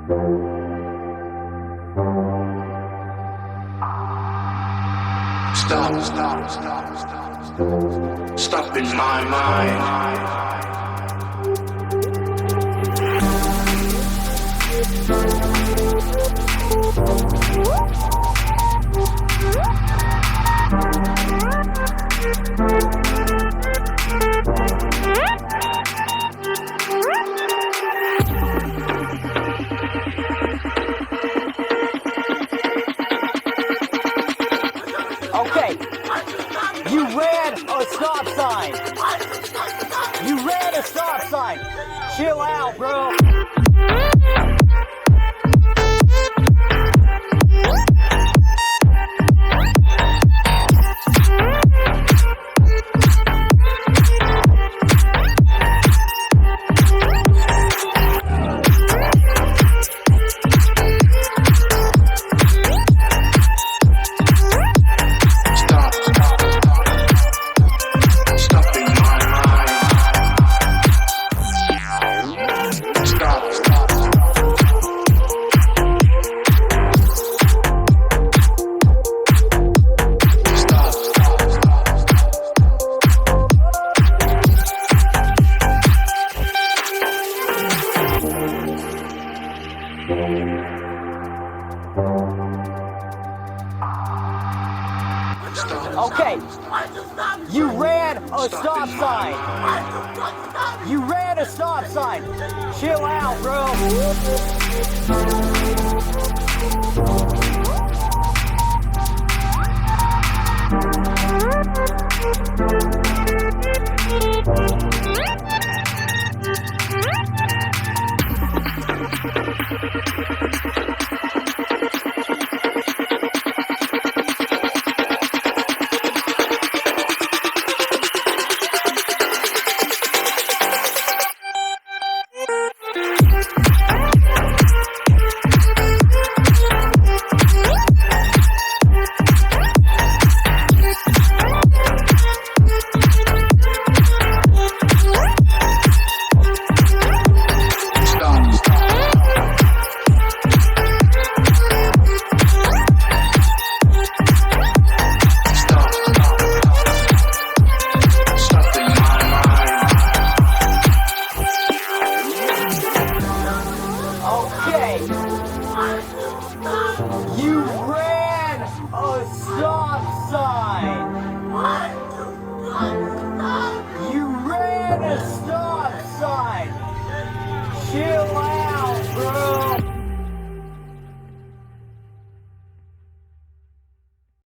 Stop in my mind. Okay, you ran a stop sign. You ran a stop sign. Chill out, bro. Okay, you ran a stop sign. You ran a stop sign. Chill out, bro. Okay, you ran a stop sign. You ran a stop sign. Chill out.